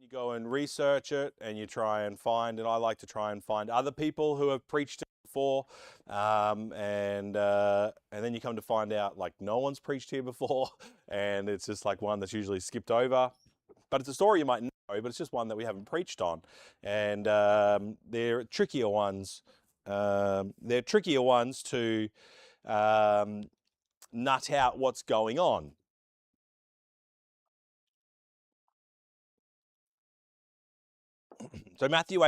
You go and research it, and you try and find, and I like to try and find other people who have preached it before, and then you come to find out like no one's preached here before, and it's just like one that's usually skipped over. But it's a story you might know, but it's just one that we haven't preached on, and they're trickier ones. They're trickier ones to nut out what's going on. So Matthew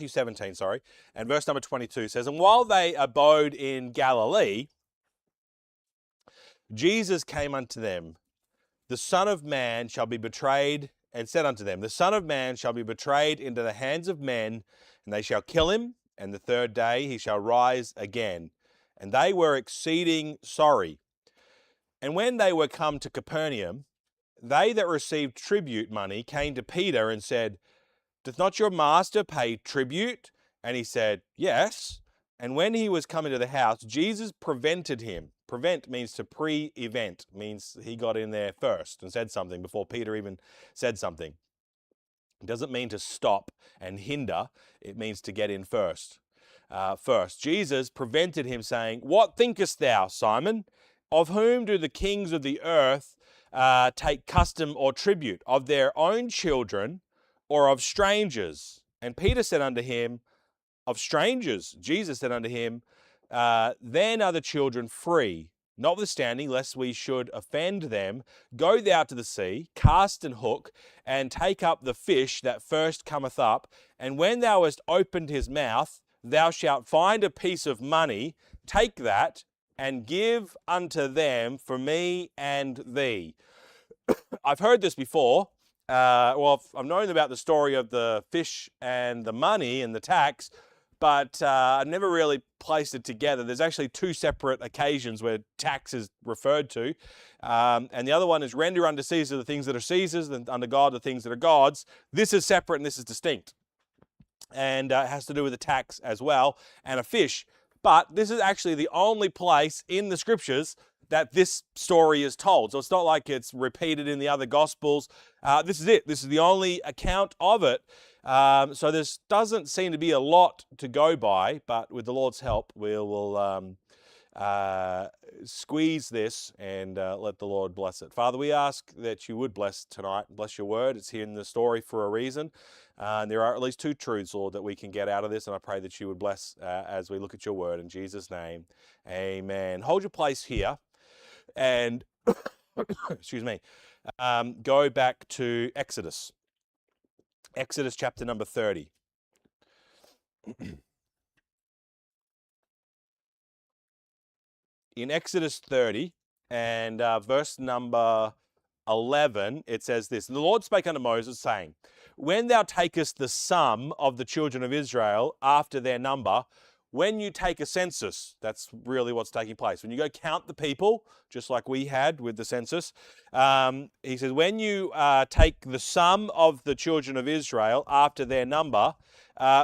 17, sorry, and verse number 22 says, "And while they abode in Galilee, Jesus came unto them. The Son of Man shall be betrayed, and said unto them, The Son of Man shall be betrayed into the hands of men, and they shall kill him, and the third day he shall rise again. And they were exceeding sorry. And when they were come to Capernaum, they that received tribute money came to Peter and said, Doth not your master pay tribute? And he said, Yes. And when he was come into the house, Jesus prevented him. Prevent means to pre-event, means he got in there first and said something before Peter even said something. It doesn't mean to stop and hinder. It means to get in first. Jesus prevented him, saying, What thinkest thou, Simon? Of whom do the kings of the earth take custom or tribute? Of their own children or of strangers? And Peter said unto him, Of strangers. Jesus said unto him, Then are the children free. Notwithstanding, lest we should offend them, go thou to the sea, cast and hook, and take up the fish that first cometh up. And when thou hast opened his mouth, thou shalt find a piece of money. Take that, and give unto them for me and thee. I've heard this before. I've known about the story of the fish and the money and the tax, but I've never really placed it together. There's actually two separate occasions where tax is referred to, and the other one is render unto Caesar the things that are Caesar's, and unto God the things that are God's. This is separate and this is distinct, and it has to do with the tax as well, and a fish. But this is actually the only place in the scriptures that this story is told. So it's not like it's repeated in the other gospels. This is it. This is the only account of it. So this doesn't seem to be a lot to go by, but with the Lord's help, we will squeeze this and let the Lord bless it. Father, we ask that you would bless tonight, bless your word. It's here in the story for a reason. And there are at least two truths, Lord, that we can get out of this, and I pray that you would bless as we look at your word. In Jesus' name, amen. Hold your place here and, excuse me, go back to Exodus. Exodus chapter number 30. In Exodus 30 and verse number 11, it says this, The Lord spake unto Moses, saying, When thou takest the sum of the children of Israel after their number, when you take a census, that's really what's taking place. When you go count the people, just like we had with the census, he says, when you take the sum of the children of Israel after their number,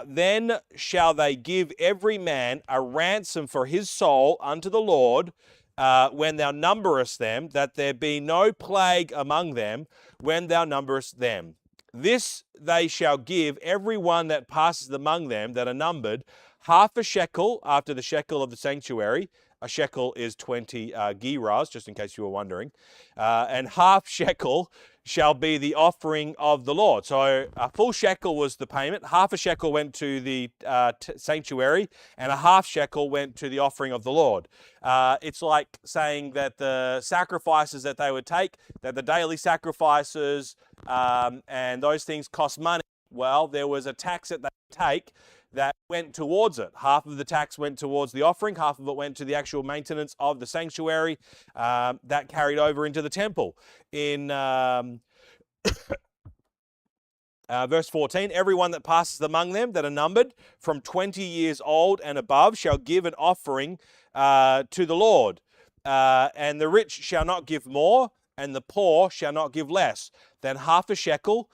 then shall they give every man a ransom for his soul unto the Lord, when thou numberest them, that there be no plague among them when thou numberest them. This they shall give every one that passes among them that are numbered, half a shekel after the shekel of the sanctuary. A shekel is 20 gerahs, just in case you were wondering. And half shekel shall be the offering of the Lord. So a full shekel was the payment. Half a shekel went to the sanctuary, and a half shekel went to the offering of the Lord. It's like saying that the sacrifices that they would take, that the daily sacrifices and those things cost money. Well, there was a tax that they would take that went towards it. Half of the tax went towards the offering, half of it went to the actual maintenance of the sanctuary. That carried over into the temple. In verse 14, everyone that passes among them that are numbered from 20 years old and above shall give an offering to the Lord. And the rich shall not give more, and the poor shall not give less than half a shekel,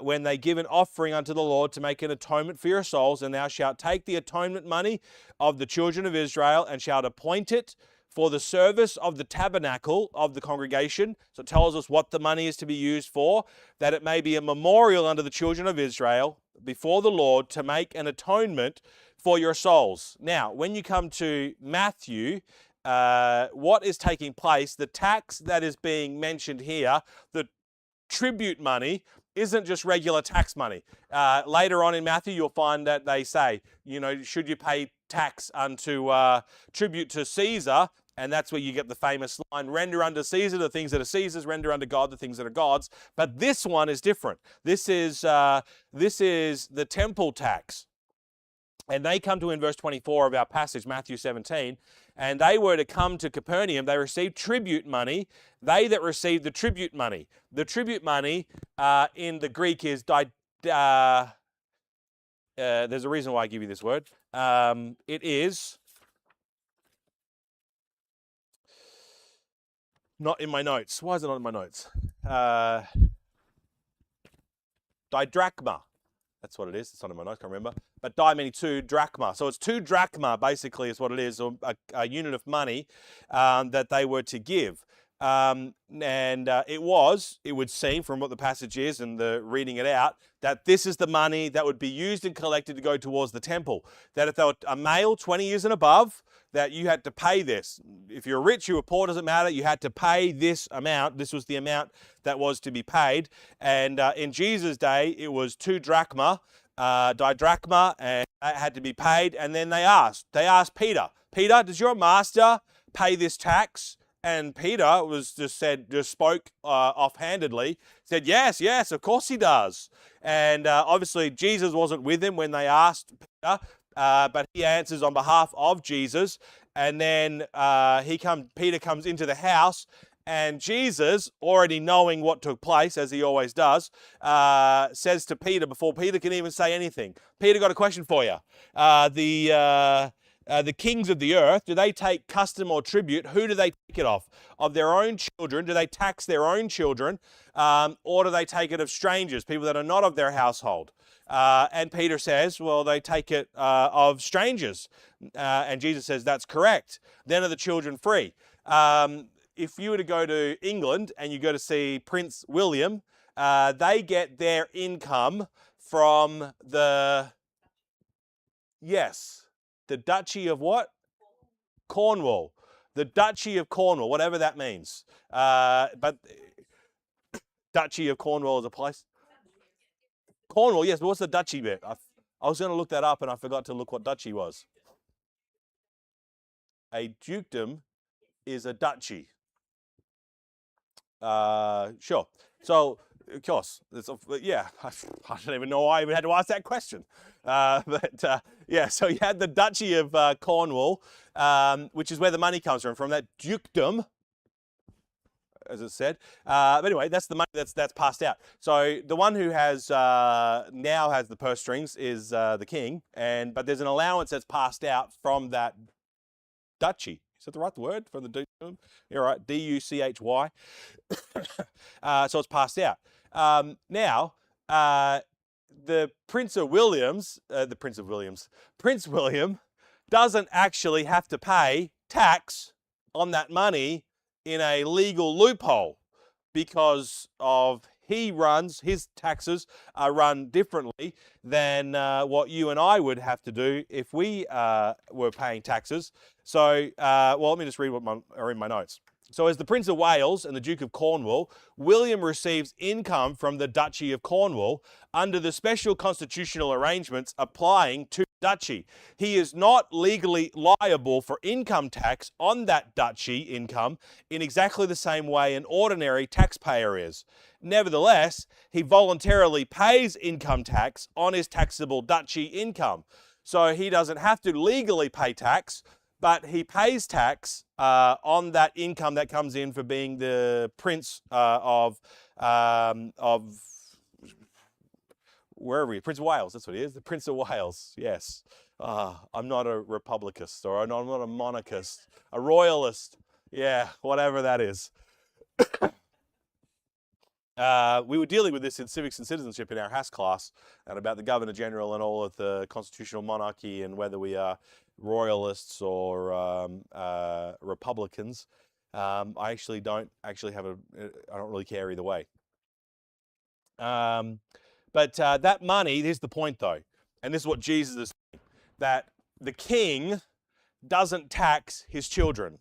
when they give an offering unto the Lord to make an atonement for your souls. And thou shalt take the atonement money of the children of Israel, and shalt appoint it for the service of the tabernacle of the congregation. So it tells us what the money is to be used for, that it may be a memorial unto the children of Israel before the Lord to make an atonement for your souls. Now, when you come to Matthew, what is taking place, the tax that is being mentioned here, the tribute money, isn't just regular tax money. Later on in Matthew, you'll find that they say, should you pay tax unto tribute to Caesar? And that's where you get the famous line, render unto Caesar the things that are Caesar's, render unto God the things that are God's. But this one is different. This is the temple tax. And they come to in verse 24 of our passage, Matthew 17, and they were to come to Capernaum. They received tribute money. They that received the tribute money. The tribute money in the Greek is, there's a reason why I give you this word. It is, not in my notes. Why is it not in my notes? Didrachma. That's what it is. It's not in my notes, can't remember. But di meaning 2 drachma. So it's 2 drachma, basically, is what it is, or a unit of money that they were to give. It would seem from what the passage is and the reading it out, that this is the money that would be used and collected to go towards the temple. That if they were a male 20 years and above, that you had to pay this. If you're rich, you were poor, doesn't matter. You had to pay this amount. This was the amount that was to be paid. And in Jesus' day, it was 2 drachma, didrachma, and that had to be paid. And then they asked Peter, does your master pay this tax? And Peter spoke offhandedly, said, yes, of course he does. And obviously Jesus wasn't with him when they asked Peter, but he answers on behalf of Jesus. And then Peter comes into the house, and Jesus, already knowing what took place, as he always does, says to Peter, before Peter can even say anything, Peter, got a question for you. The kings of the earth, do they take custom or tribute? Who do they take it off? Of their own children? Do they tax their own children? Or do they take it of strangers, people that are not of their household? And Peter says, well, they take it of strangers. And Jesus says, that's correct. Then are the children free? If you were to go to England and you go to see Prince William, they get their income from the Duchy of what? Cornwall. The Duchy of Cornwall, whatever that means. But Duchy of Cornwall is a place. Cornwall, yes, but what's the Duchy bit? I was going to look that up and I forgot to look what Duchy was. A dukedom is a duchy. Sure. So, of course, I don't even know why I even had to ask that question. So you had the Duchy of Cornwall, which is where the money comes from that dukedom, as it said. But anyway, that's the money that's passed out. So the one who has now has the purse strings is the king, but there's an allowance that's passed out from that duchy. Is that the right word for the dukedom? You're right, D-U-C-H-Y. So it's passed out. Now, the Prince William doesn't actually have to pay tax on that money in a legal loophole because of his taxes are run differently than what you and I would have to do if we were paying taxes. So, let me just read what are in my notes. So as the Prince of Wales and the Duke of Cornwall, William receives income from the Duchy of Cornwall under the special constitutional arrangements applying to duchy. He is not legally liable for income tax on that duchy income in exactly the same way an ordinary taxpayer is. Nevertheless, he voluntarily pays income tax on his taxable duchy income. So he doesn't have to legally pay tax, but he pays tax on that income that comes in for being the Prince of wherever he is, Prince of Wales, that's what he is, the Prince of Wales, yes. I'm not a republicist, or I'm not a monarchist, a royalist, yeah, whatever that is. we were dealing with this in civics and citizenship in our HAS class, and about the Governor General and all of the constitutional monarchy and whether we are royalists or Republicans. I actually don't have I don't really care either way. But that money, here's the point though, and this is what Jesus is saying, that the king doesn't tax his children.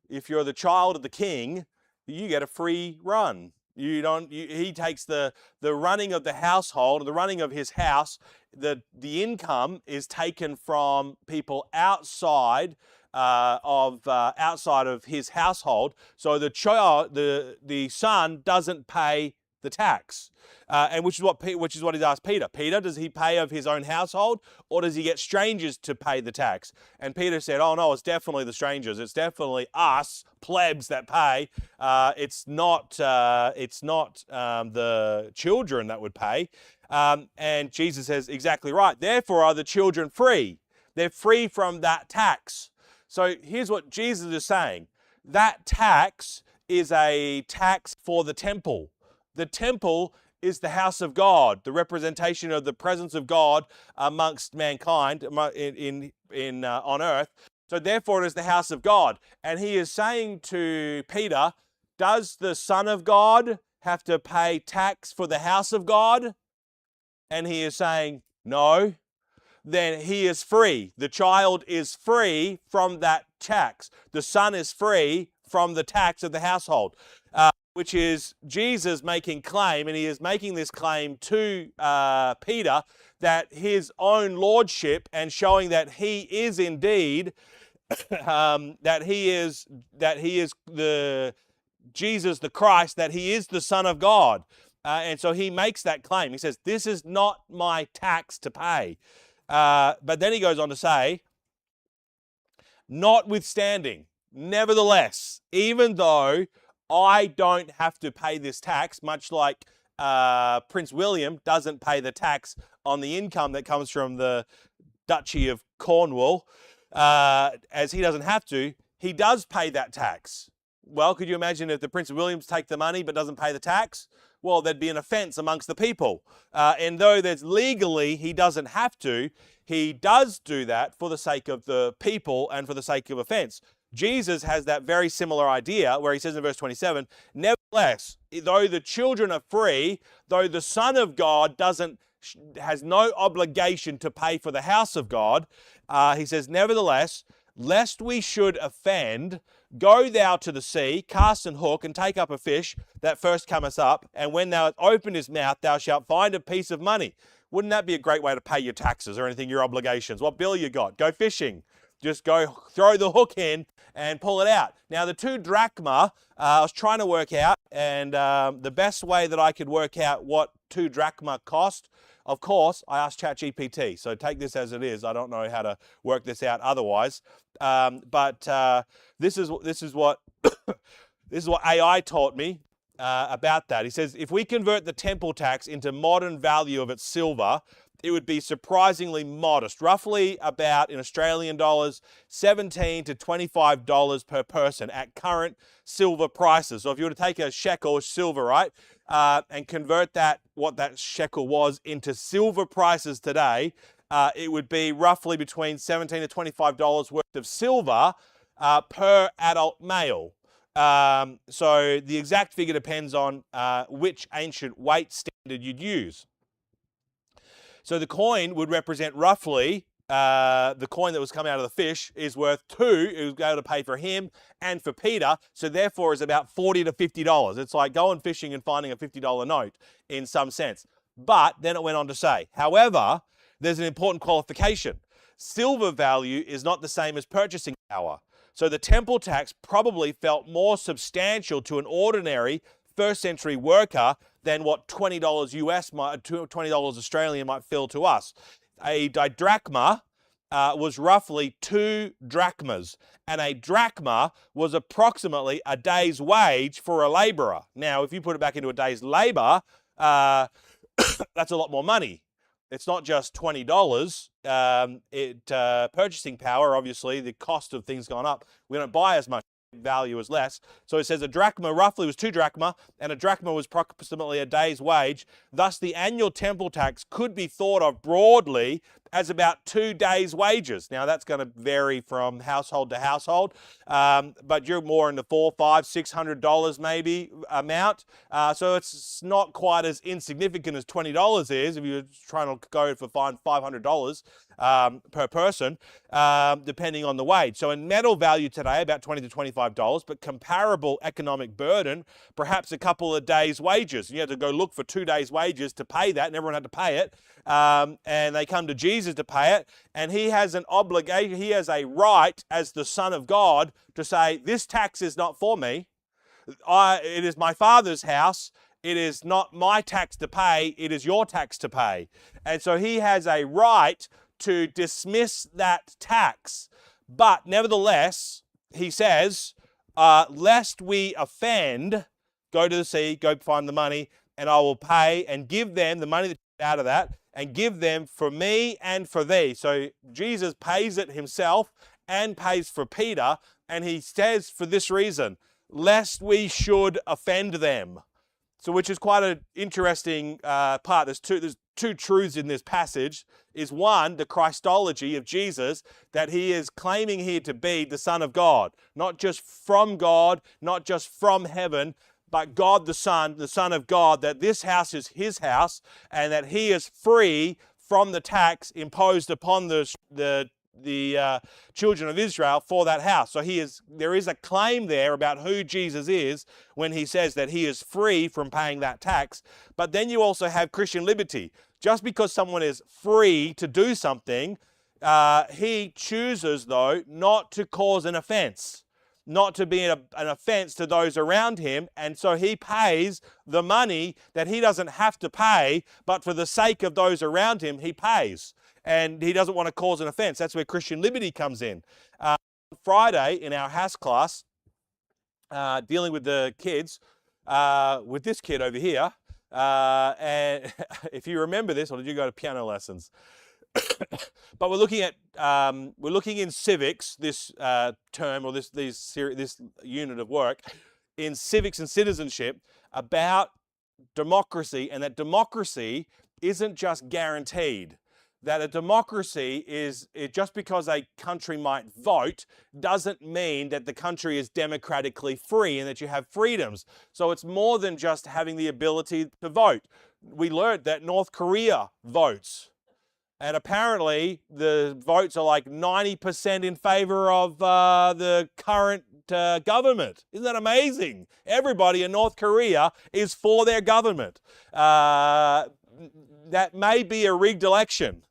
If you're the child of the king, you get a free run. He takes the running of the household, the running of his house, the income is taken from people outside of his household. So the son doesn't pay the tax, and which is what he's asked Peter. Peter, does he pay of his own household, or does he get strangers to pay the tax? And Peter said, "Oh no, it's definitely the strangers. It's definitely us plebs that pay. It's not the children that would pay." And Jesus says, "Exactly right. Therefore are the children free. They're free from that tax." So here's what Jesus is saying: that tax is a tax for the temple. The temple is the house of God, the representation of the presence of God amongst mankind on earth. So therefore it is the house of God. And he is saying to Peter, does the Son of God have to pay tax for the house of God? And he is saying, no. Then he is free. The child is free from that tax. The son is free from the tax of the household. Which is Jesus making claim, and he is making this claim to Peter, that his own lordship, and showing that he is indeed that he is the Jesus the Christ, that he is the Son of God. And so he makes that claim. He says, this is not my tax to pay. But then he goes on to say, notwithstanding, nevertheless, even though I don't have to pay this tax, much like Prince William doesn't pay the tax on the income that comes from the Duchy of Cornwall, as he doesn't have to, he does pay that tax. Well, could you imagine if the Prince of Williams take the money but doesn't pay the tax? Well, there'd be an offence amongst the people. And though there's legally he doesn't have to, he does do that for the sake of the people and for the sake of offence. Jesus has that very similar idea where he says in verse 27, nevertheless, though the children are free, though the Son of God has no obligation to pay for the house of God, he says, nevertheless, lest we should offend, go thou to the sea, cast an hook, and take up a fish that first cometh up, and when thou hast opened his mouth, thou shalt find a piece of money. Wouldn't that be a great way to pay your taxes or anything, your obligations? What bill you got? Go fishing. Just go throw the hook in and pull it out. Now, the 2 drachma, I was trying to work out, and the best way that I could work out what 2 drachma cost, of course, I asked ChatGPT. So take this as it is. I don't know how to work this out otherwise. But this is what this is what AI taught me about that. He says, if we convert the temple tax into modern value of its silver, it would be surprisingly modest, roughly about, in Australian dollars, $17 to $25 per person at current silver prices. So if you were to take a shekel of silver, right, and convert that, what that shekel was, into silver prices today, it would be roughly between $17 to $25 worth of silver per adult male. So the exact figure depends on which ancient weight standard you'd use. So the coin would represent roughly, the coin that was coming out of the fish is worth 2. It was able to pay for him and for Peter. So therefore is about $40 to $50. It's like going fishing and finding a $50 note in some sense. But then it went on to say, however, there's an important qualification. Silver value is not the same as purchasing power. So the temple tax probably felt more substantial to an ordinary first century worker than what $20 US $20 Australian might feel to us. A drachma was roughly 2 drachmas, and a drachma was approximately a day's wage for a labourer. Now, if you put it back into a day's labour, that's a lot more money. It's not just $20. Purchasing power, obviously, the cost of things gone up. We don't buy as much value is less. So it says a drachma roughly was 2 drachma, and a drachma was approximately a day's wage. Thus, the annual temple tax could be thought of broadly as about 2 days' wages. Now, that's going to vary from household to household, but you're more in the $400, $500, $600 maybe amount. So it's not quite as insignificant as $20 is if you're trying to go for $500 per person, depending on the wage. So in metal value today, about $20 to $25, but comparable economic burden, perhaps a couple of days' wages. You had to go look for 2 days' wages to pay that, and everyone had to pay it. And they come to Jesus to pay it, and he has an obligation, he has a right as the Son of God to say, this tax is not for me. It is my Father's house. It is not my tax to pay. It is your tax to pay. And so he has a right to dismiss that tax. But nevertheless, he says, lest we offend, go to the sea, go find the money, and I will pay and give them the money out of that, and give them for me and for thee. So Jesus pays it himself and pays for Peter, and he says for this reason, lest we should offend them. So which is quite an interesting part. There's two truths in this passage. Is one, the Christology of Jesus, that he is claiming here to be the Son of God. Not just from God, not just from heaven, but God the Son of God, that this house is his house, and that he is free from the tax imposed upon the children of Israel for that house. So there is a claim there about who Jesus is when he says that he is free from paying that tax. But then you also have Christian liberty. Just because someone is free to do something, he chooses, though, not to cause an offense, not to be an offense to those around him, and so he pays the money that he doesn't have to pay, but for the sake of those around him, he pays. And he doesn't want to cause an offense. That's where Christian liberty comes in. Friday, in our house class, dealing with the kids, with this kid over here, and if you remember this, or did you go to piano lessons? But we're looking in civics this term, or this unit of work in civics and citizenship, about democracy, and that democracy isn't just guaranteed. That a democracy is just because a country might vote doesn't mean that the country is democratically free and that you have freedoms. So it's more than just having the ability to vote. We learned that North Korea votes. And apparently the votes are like 90% in favor of the current government. Isn't that amazing? Everybody in North Korea is for their government. That may be a rigged election.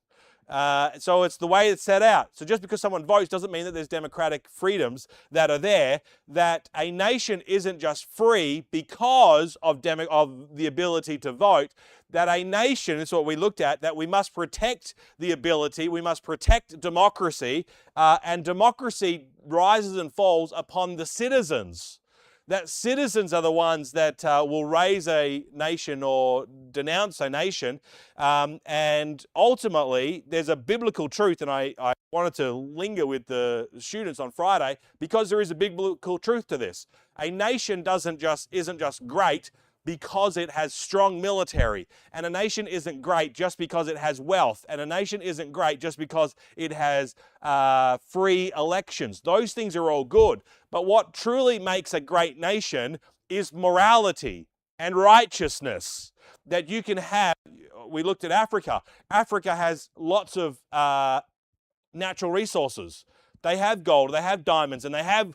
So it's the way it's set out. So just because someone votes doesn't mean that there's democratic freedoms that are there, that a nation isn't just free because of the ability to vote, that a nation, is what we looked at, that we must protect the ability, we must protect democracy, and democracy rises and falls upon the citizens. That citizens are the ones that will raise a nation or denounce a nation. And ultimately, there's a biblical truth, and I wanted to linger with the students on Friday because there is a biblical truth to this. A nation isn't just great because it has strong military, and a nation isn't great just because it has wealth, and a nation isn't great just because it has free elections. Those things are all good, but what truly makes a great nation is morality and righteousness that you can have. We looked at Africa. Africa has lots of natural resources. They have gold, they have diamonds, and they have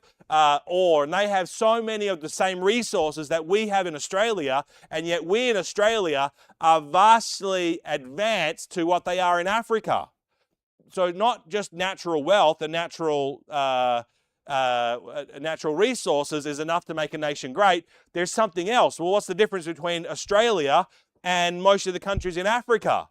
ore, and they have so many of the same resources that we have in Australia, and yet we in Australia are vastly advanced to what they are in Africa. So not just natural wealth and natural resources is enough to make a nation great. There's something else. Well, what's the difference between Australia and most of the countries in Africa?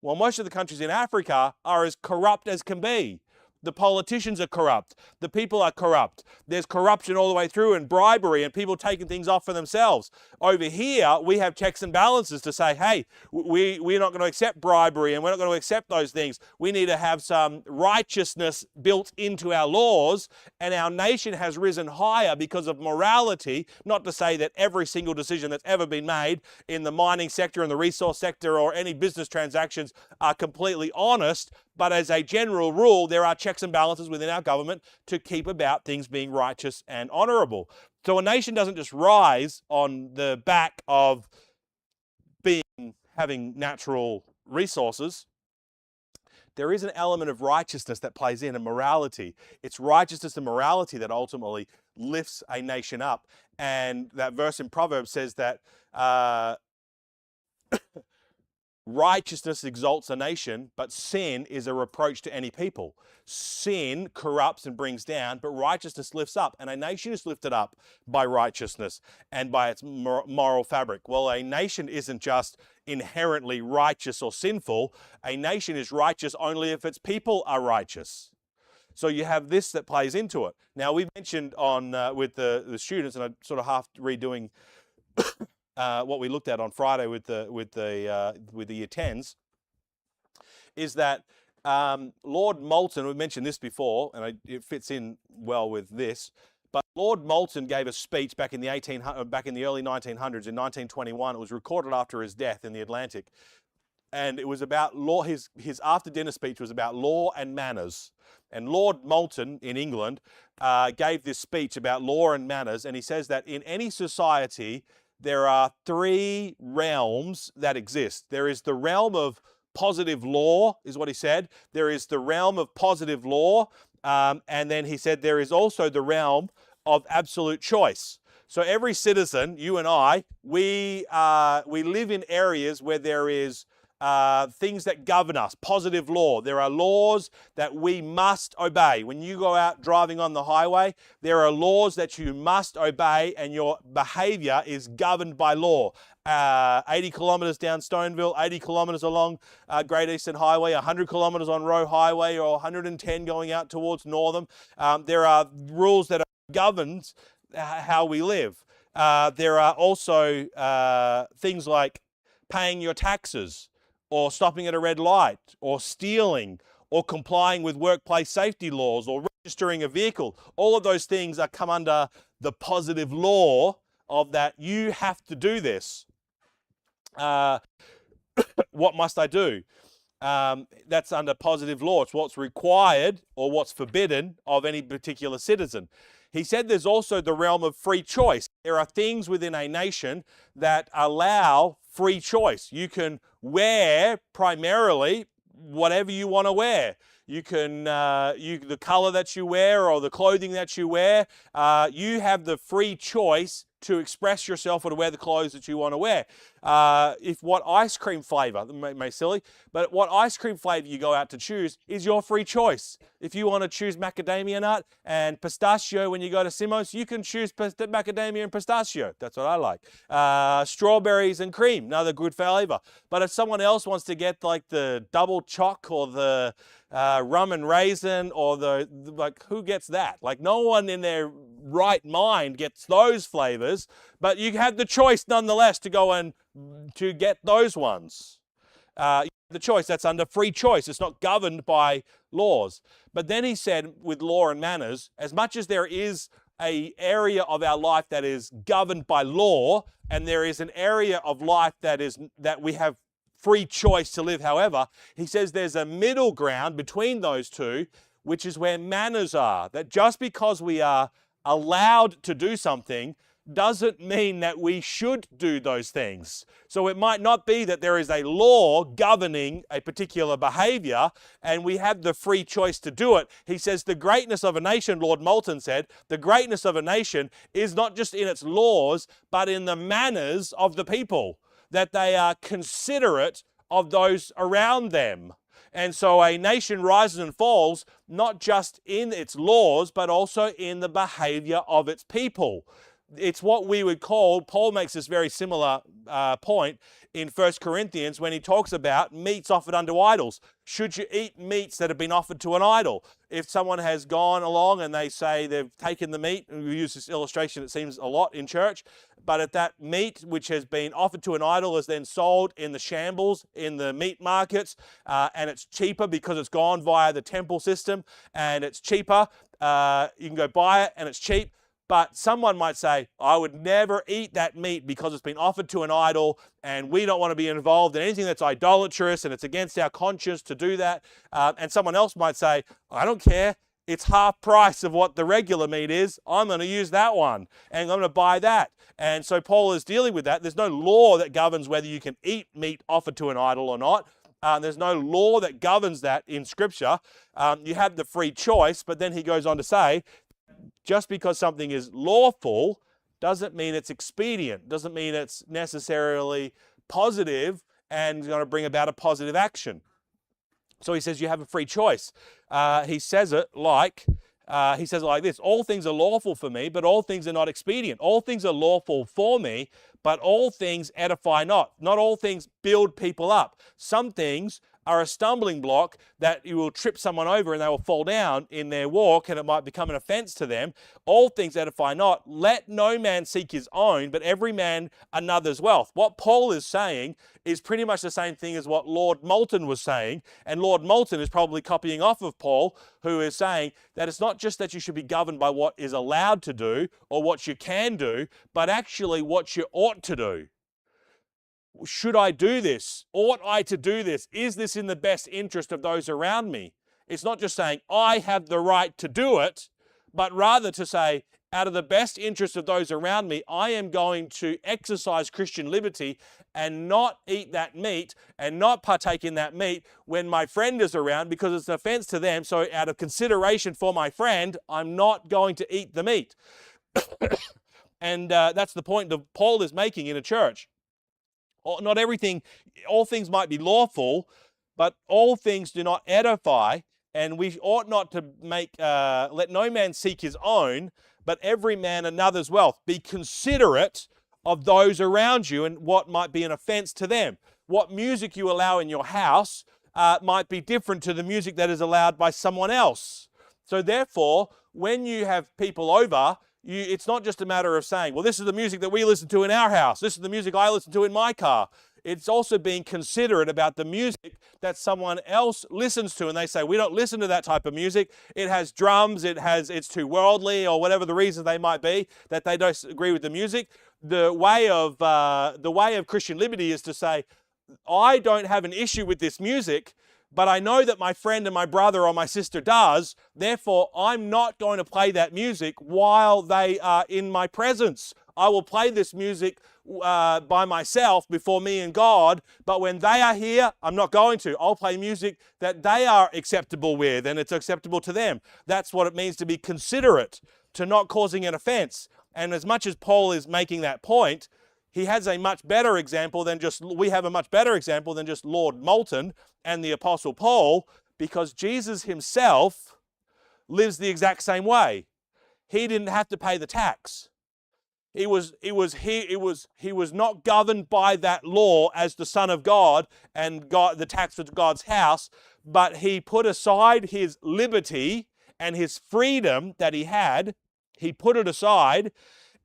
Well, most of the countries in Africa are as corrupt as can be. The politicians are corrupt. The people are corrupt. There's corruption all the way through and bribery and people taking things off for themselves. Over here, we have checks and balances to say, hey, we're not going to accept bribery and we're not going to accept those things. We need to have some righteousness built into our laws, and our nation has risen higher because of morality. Not to say that every single decision that's ever been made in the mining sector and the resource sector or any business transactions are completely honest, but as a general rule, there are checks and balances within our government to keep about things being righteous and honourable. So a nation doesn't just rise on the back of having natural resources. There is an element of righteousness that plays in, and morality. It's righteousness and morality that ultimately lifts a nation up. And that verse in Proverbs says that righteousness exalts a nation, but sin is a reproach to any people. Sin corrupts and brings down, but righteousness lifts up. And a nation is lifted up by righteousness and by its moral fabric. Well, a nation isn't just inherently righteous or sinful. A nation is righteous only if its people are righteous. So you have this that plays into it. Now, we mentioned on with the students, and I'm sort of half redoing what we looked at on Friday with the year 10s, is that Lord Moulton, we mentioned this before, and it fits in well with this, but Lord Moulton gave a speech back in the early 1900s, in 1921. It was recorded after his death in the Atlantic, and it was about law. His after dinner speech was about law and manners. And Lord Moulton in England gave this speech about law and manners, and he says that in any society there are three realms that exist. There is the realm of positive law, is what he said. There is the realm of positive law, and then he said there is also the realm of absolute choice. So every citizen, you and I, we live in areas where there is things that govern us, positive law. There are laws that we must obey. When you go out driving on the highway, there are laws that you must obey, and your behavior is governed by law. 80 kilometres down Stoneville, 80 kilometres along Great Eastern Highway, 100 kilometres on Roe Highway, or 110 going out towards Northam. There are rules that governs how we live. There are also things like paying your taxes, or stopping at a red light, or stealing, or complying with workplace safety laws, or registering a vehicle. All of those things are come under the positive law of that you have to do this. What must I do? That's under positive law. It's what's required or what's forbidden of any particular citizen. He said there's also the realm of free choice. There are things within a nation that allow free choice. You can wear primarily whatever you want to wear. You can, the color that you wear or the clothing that you wear, you have the free choice to express yourself or to wear the clothes that you want to wear. If what ice cream flavor, may silly, but what ice cream flavor you go out to choose is your free choice. If you want to choose macadamia nut and pistachio when you go to Simo's, you can choose macadamia and pistachio. That's what I like. Strawberries and cream, another good flavor. But if someone else wants to get like the double choc or the rum and raisin or like, who gets that? Like, no one in their right mind gets those flavors, but you have the choice nonetheless to go and to get those ones. The choice, that's under free choice. It's not governed by laws. But then he said with law and manners, as much as there is an area of our life that is governed by law, and there is an area of life that we have free choice to live however, he says there's a middle ground between those two, which is where manners are. That just because we are allowed to do something doesn't mean that we should do those things. So it might not be that there is a law governing a particular behavior and we have the free choice to do it. He says the greatness of a nation, Lord Moulton said, the greatness of a nation is not just in its laws, but in the manners of the people, that they are considerate of those around them. And so a nation rises and falls not just in its laws, but also in the behavior of its people. It's what we would call, Paul makes this very similar point in 1 Corinthians when he talks about meats offered unto idols. Should you eat meats that have been offered to an idol? If someone has gone along and they say they've taken the meat, and we use this illustration, it seems a lot in church, but if that meat which has been offered to an idol is then sold in the shambles, in the meat markets, and it's cheaper because it's gone via the temple system, and it's cheaper, you can go buy it and it's cheap. But someone might say, I would never eat that meat because it's been offered to an idol, and we don't want to be involved in anything that's idolatrous, and it's against our conscience to do that. And someone else might say, I don't care. It's half price of what the regular meat is. I'm going to use that one, and I'm going to buy that. And so Paul is dealing with that. There's no law that governs whether you can eat meat offered to an idol or not. There's no law that governs that in Scripture. You have the free choice, but then he goes on to say, just because something is lawful doesn't mean it's expedient, doesn't mean it's necessarily positive and going to bring about a positive action. So he says you have a free choice. He says it like this: all things are lawful for me, but all things are not expedient. All things are lawful for me, but all things edify not. Not all things build people up. Some things are a stumbling block that you will trip someone over and they will fall down in their walk, and it might become an offense to them. All things edify not. Let no man seek his own, but every man another's wealth. What Paul is saying is pretty much the same thing as what Lord Moulton was saying, and Lord Moulton is probably copying off of Paul, who is saying that it's not just that you should be governed by what is allowed to do or what you can do, but actually what you ought to do. Should I do this? Ought I to do this? Is this in the best interest of those around me? It's not just saying, I have the right to do it, but rather to say, out of the best interest of those around me, I am going to exercise Christian liberty and not eat that meat and not partake in that meat when my friend is around because it's an offense to them. So out of consideration for my friend, I'm not going to eat the meat. And that's the point that Paul is making in a church. Not everything, all things might be lawful, but all things do not edify, and we ought not to let no man seek his own, but every man another's wealth. Be considerate of those around you and what might be an offense to them. What music you allow in your house might be different to the music that is allowed by someone else. So therefore, when you have people over, it's not just a matter of saying, well, this is the music that we listen to in our house. This is the music I listen to in my car. It's also being considerate about the music that someone else listens to. And they say, we don't listen to that type of music. It has drums, it's too worldly, or whatever the reasons they might be, that they don't agree with the music. The way of Christian liberty is to say, I don't have an issue with this music, but I know that my friend and my brother or my sister does. Therefore, I'm not going to play that music while they are in my presence. I will play this music by myself before me and God, but when they are here, I'm not going to. I'll play music that they are acceptable with, and it's acceptable to them. That's what it means to be considerate, to not causing an offense. And as much as Paul is making that point, we have a much better example than just Lord Moulton and the Apostle Paul, because Jesus himself lives the exact same way. He didn't have to pay the tax. He was not governed by that law as the Son of God and the tax of God's house, but he put aside his liberty and his freedom that he had. He put it aside,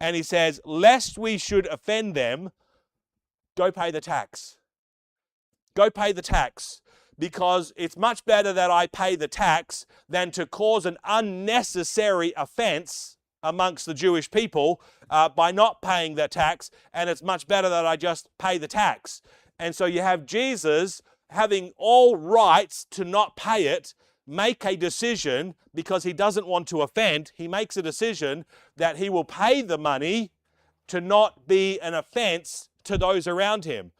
and he says, lest we should offend them, go pay the tax. Go pay the tax, because it's much better that I pay the tax than to cause an unnecessary offense amongst the Jewish people by not paying that tax, and it's much better that I just pay the tax. And so you have Jesus having all rights to not pay it, make a decision because he doesn't want to offend. He makes a decision that he will pay the money to not be an offense to those around him.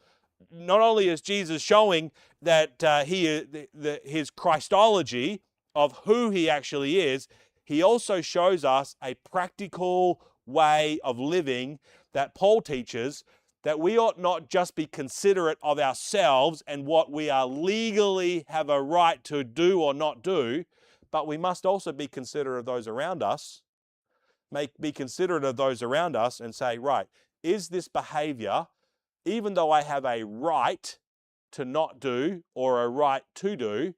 Not only is Jesus showing that his Christology of who he actually is, he also shows us a practical way of living that Paul teaches, that we ought not just be considerate of ourselves and what we are legally have a right to do or not do, but we must also be considerate of those around us. be considerate of those around us and say, right, is this behavior, even though I have a right to not do or a right to do,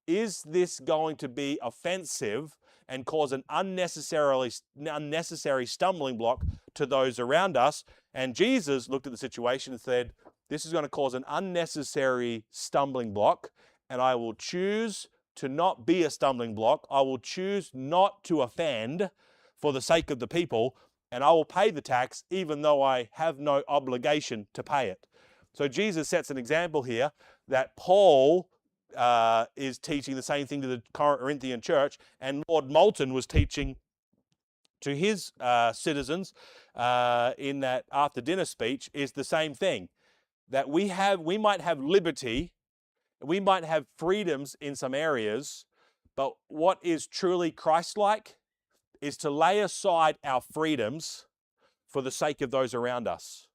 is this going to be offensive and cause an unnecessary stumbling block to those around us? And Jesus looked at the situation and said, this is going to cause an unnecessary stumbling block, and I will choose to not be a stumbling block. I will choose not to offend for the sake of the people, and I will pay the tax even though I have no obligation to pay it. So Jesus sets an example here that Paul is teaching the same thing to the Corinthian church, and Lord Moulton was teaching to his citizens in that after dinner speech, is the same thing. That we might have liberty, we might have freedoms in some areas, but what is truly Christ-like is to lay aside our freedoms for the sake of those around us.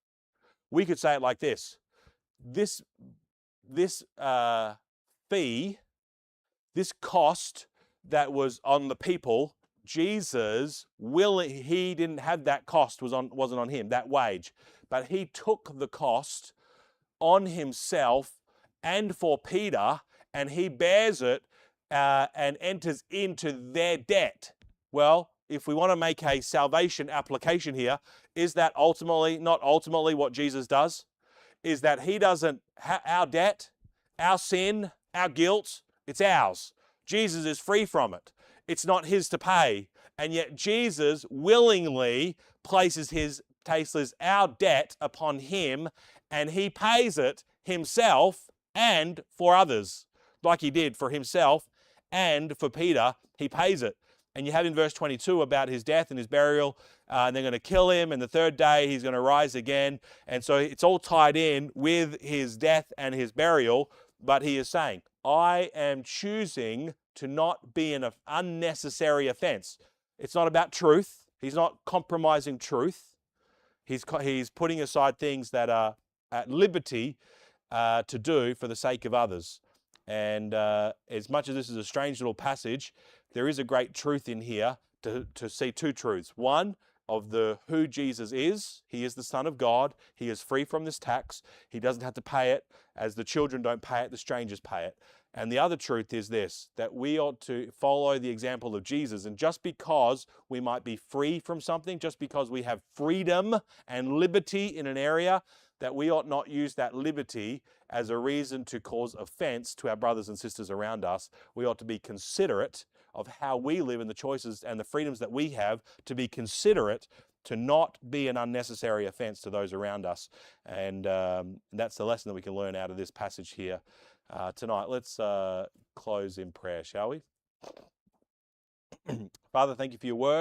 We could say it like this: this fee, this cost that was on the people, Jesus he didn't have that cost, wasn't on him, that wage, but he took the cost on himself and for Peter, and he bears it and enters into their debt. Well, if we want to make a salvation application here, is that not ultimately what Jesus does? Is that he doesn't our debt, our sin, our guilt, it's ours. Jesus is free from it. It's not his to pay. And yet Jesus willingly places our debt upon him, and he pays it himself and for others, like he did for himself and for Peter. He pays it. And you have in verse 22 about his death and his burial, and they're going to kill him, and the third day he's going to rise again. And so it's all tied in with his death and his burial. But he is saying, I am choosing to not be an unnecessary offense. It's not about truth. He's not compromising truth. He's putting aside things that are at liberty to do for the sake of others. And as much as this is a strange little passage, there is a great truth in here to see two truths. One, of who Jesus is. He is the Son of God. He is free from this tax. He doesn't have to pay it. As the children don't pay it, the strangers pay it. And the other truth is this, that we ought to follow the example of Jesus. And just because we might be free from something, just because we have freedom and liberty in an area, that we ought not use that liberty as a reason to cause offense to our brothers and sisters around us. We ought to be considerate of how we live and the choices and the freedoms that we have, to be considerate, to not be an unnecessary offense to those around us. And that's the lesson that we can learn out of this passage here tonight. Let's close in prayer, shall we? Father, thank you for your word.